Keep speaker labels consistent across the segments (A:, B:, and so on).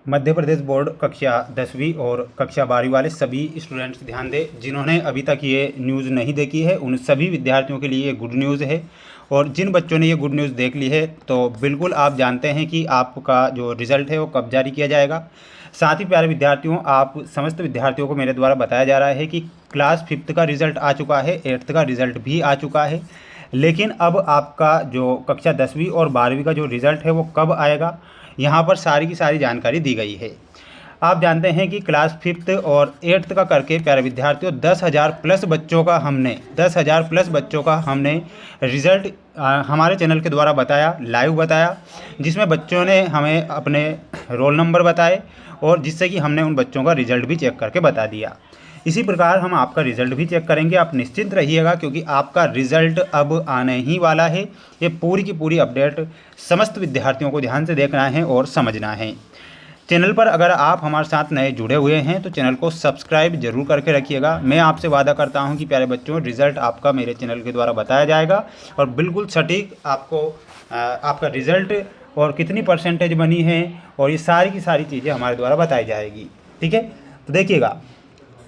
A: Madhya Pradesh board कक्षा 10वीं और कक्षा 12वीं वाले सभी स्टूडेंट्स ध्यान दें, जिन्होंने अभी तक ये न्यूज़ नहीं देखी है उन सभी विद्यार्थियों के लिए ये गुड न्यूज़ है। और जिन बच्चों ने ये गुड न्यूज़ देख ली है तो बिल्कुल आप जानते हैं कि आपका जो रिज़ल्ट है वो कब जारी किया जाएगा। साथ ही प्यारे विद्यार्थियों, आप समस्त विद्यार्थियों को मेरे द्वारा बताया जा रहा है कि क्लास 5th का रिज़ल्ट आ चुका है, 8th का रिज़ल्ट भी आ चुका है, लेकिन अब आपका जो कक्षा 10वीं और 12वीं का जो रिज़ल्ट है वो कब आएगा, यहाँ पर सारी की सारी जानकारी दी गई है। आप जानते हैं कि क्लास 5th और 8th का करके प्यारे विद्यार्थियों 10,000 प्लस बच्चों का हमने रिज़ल्ट हमारे चैनल के द्वारा बताया, लाइव बताया, जिसमें बच्चों ने हमें अपने रोल नंबर बताए और जिससे कि हमने उन बच्चों का रिज़ल्ट भी चेक करके बता दिया। इसी प्रकार हम आपका रिज़ल्ट भी चेक करेंगे। आप निश्चिंत रहिएगा क्योंकि आपका रिज़ल्ट अब आने ही वाला है। ये पूरी की पूरी अपडेट समस्त विद्यार्थियों को ध्यान से देखना है और समझना है। चैनल पर अगर आप हमारे साथ नए जुड़े हुए हैं तो चैनल को सब्सक्राइब जरूर करके रखिएगा। मैं आपसे वादा करता हूं कि प्यारे बच्चों, रिज़ल्ट आपका मेरे चैनल के द्वारा बताया जाएगा और बिल्कुल सटीक आपको आपका रिज़ल्ट और कितनी परसेंटेज बनी है और ये सारी की सारी चीज़ें हमारे द्वारा बताई जाएगी। ठीक है, तो देखिएगा,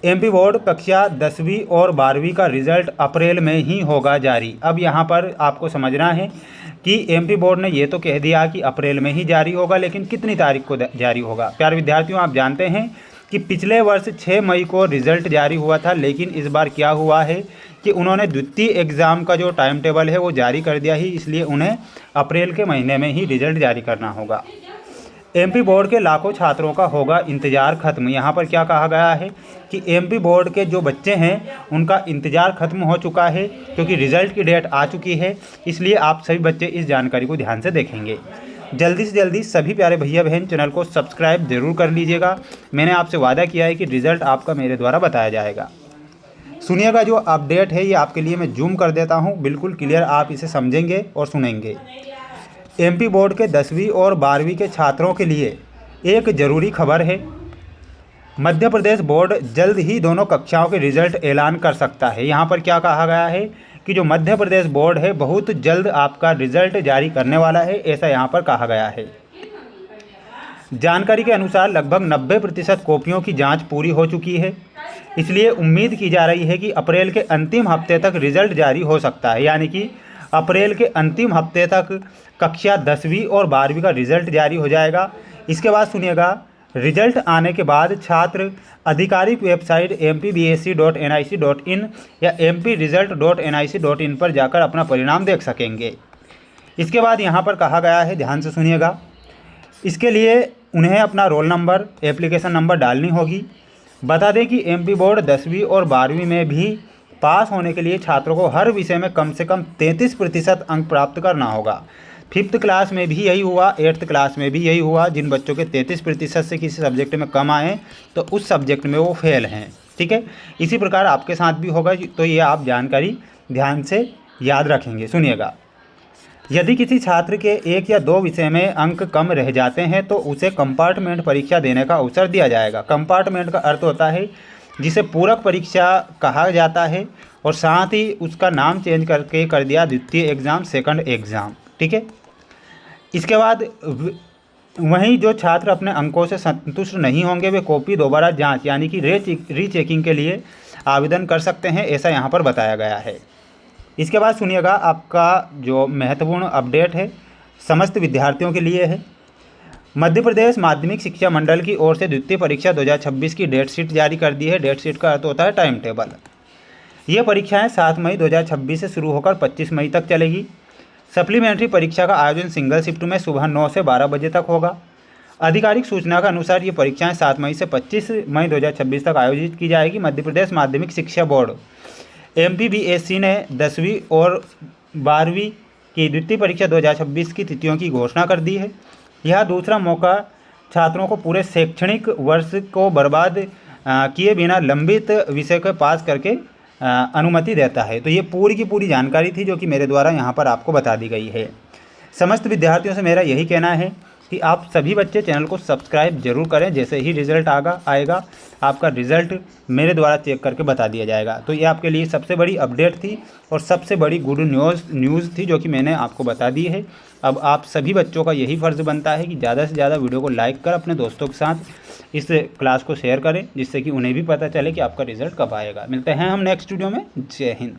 A: एमपी बोर्ड कक्षा 10वीं और 12वीं का रिज़ल्ट अप्रैल में ही होगा जारी। अब यहाँ पर आपको समझना है कि एमपी बोर्ड ने ये तो कह दिया कि अप्रैल में ही जारी होगा, लेकिन कितनी तारीख को जारी होगा। प्यारे विद्यार्थियों, आप जानते हैं कि पिछले वर्ष 6 मई को रिज़ल्ट जारी हुआ था, लेकिन इस बार क्या हुआ है कि उन्होंने द्वितीय एग्ज़ाम का जो टाइम टेबल है वो जारी कर दिया ही, इसलिए उन्हें अप्रैल के महीने में ही रिज़ल्ट जारी करना होगा। एमपी बोर्ड के लाखों छात्रों का होगा इंतज़ार खत्म। यहाँ पर क्या कहा गया है कि एमपी बोर्ड के जो बच्चे हैं उनका इंतज़ार खत्म हो चुका है क्योंकि रिज़ल्ट की डेट आ चुकी है। इसलिए आप सभी बच्चे इस जानकारी को ध्यान से देखेंगे। जल्दी से जल्दी सभी प्यारे भैया बहन चैनल को सब्सक्राइब ज़रूर कर लीजिएगा। मैंने आपसे वादा किया है कि रिज़ल्ट आपका मेरे द्वारा बताया जाएगा। सुनिएगा, जो अपडेट है ये आपके लिए मैं जूम कर देता हूँ, बिल्कुल क्लियर आप इसे समझेंगे और सुनेंगे। एमपी बोर्ड के 10वीं और 12वीं के छात्रों के लिए एक ज़रूरी खबर है। मध्य प्रदेश बोर्ड जल्द ही दोनों कक्षाओं के रिज़ल्ट ऐलान कर सकता है। यहाँ पर क्या कहा गया है कि जो मध्य प्रदेश बोर्ड है बहुत जल्द आपका रिज़ल्ट जारी करने वाला है, ऐसा यहाँ पर कहा गया है। जानकारी के अनुसार लगभग 90% कॉपियों की जांच पूरी हो चुकी है, इसलिए उम्मीद की जा रही है कि अप्रैल के अंतिम हफ्ते तक रिज़ल्ट जारी हो सकता है। यानी कि अप्रैल के अंतिम हफ्ते तक कक्षा 10वीं और 12वीं का रिज़ल्ट जारी हो जाएगा। इसके बाद सुनिएगा, रिज़ल्ट आने के बाद छात्र आधिकारिक वेबसाइट mpbsc.nic.in या mpresult.nic.in पर जाकर अपना परिणाम देख सकेंगे। इसके बाद यहाँ पर कहा गया है, ध्यान से सुनिएगा, इसके लिए उन्हें अपना रोल नंबर, एप्लीकेशन नंबर डालनी होगी। बता दें कि एमपी बोर्ड 10वीं और 12वीं में भी पास होने के लिए छात्रों को हर विषय में कम से कम 33% अंक प्राप्त करना होगा। 5th क्लास में भी यही हुआ, 8th क्लास में भी यही हुआ। जिन बच्चों के 33% से किसी सब्जेक्ट में कम आए तो उस सब्जेक्ट में वो फेल हैं। ठीक है, इसी प्रकार आपके साथ भी होगा, तो ये आप जानकारी ध्यान से याद रखेंगे। सुनिएगा, यदि किसी छात्र के 1 या 2 विषय में अंक कम रह जाते हैं तो उसे कंपार्टमेंट परीक्षा देने का अवसर दिया जाएगा। कंपार्टमेंट का अर्थ होता है जिसे पूरक परीक्षा कहा जाता है, और साथ ही उसका नाम चेंज करके कर दिया द्वितीय एग्ज़ाम, सेकंड एग्ज़ाम। ठीक है, इसके बाद वहीं जो छात्र अपने अंकों से संतुष्ट नहीं होंगे वे कॉपी दोबारा जांच यानी कि रीचेकिंग के लिए आवेदन कर सकते हैं, ऐसा यहाँ पर बताया गया है। इसके बाद सुनिएगा, आपका जो महत्वपूर्ण अपडेट है समस्त विद्यार्थियों के लिए है। मध्य प्रदेश माध्यमिक शिक्षा मंडल की ओर से द्वितीय परीक्षा 2026 की डेट शीट जारी कर दी है। डेट शीट का अर्थ होता है टाइम टेबल। ये परीक्षाएं 7 मई 2026 से शुरू होकर 25 मई तक चलेगी। सप्लीमेंट्री परीक्षा का आयोजन सिंगल शिफ्ट में सुबह 9 से 12 बजे तक होगा। आधिकारिक सूचना के अनुसार ये परीक्षाएं 7 मई से 25 मई 2026 तक आयोजित की जाएगी। मध्य प्रदेश माध्यमिक शिक्षा बोर्ड MPBSC ने 10वीं और 12वीं की द्वितीय परीक्षा 2026 की तिथियों की घोषणा कर दी है। यह दूसरा मौका छात्रों को पूरे शैक्षणिक वर्ष को बर्बाद किए बिना लंबित विषय को पास करके अनुमति देता है। तो ये पूरी की पूरी जानकारी थी जो कि मेरे द्वारा यहाँ पर आपको बता दी गई है। समस्त विद्यार्थियों से मेरा यही कहना है कि आप सभी बच्चे चैनल को सब्सक्राइब जरूर करें। जैसे ही रिज़ल्ट आएगा आपका रिज़ल्ट मेरे द्वारा चेक करके बता दिया जाएगा। तो ये आपके लिए सबसे बड़ी अपडेट थी और सबसे बड़ी गुड न्यूज़ थी जो कि मैंने आपको बता दी है। अब आप सभी बच्चों का यही फ़र्ज़ बनता है कि ज़्यादा से ज़्यादा वीडियो को लाइक कर अपने दोस्तों के साथ इस क्लास को शेयर करें, जिससे कि उन्हें भी पता चले कि आपका रिज़ल्ट कब आएगा। मिलते हैं हम नेक्स्ट वीडियो में। जय हिंद।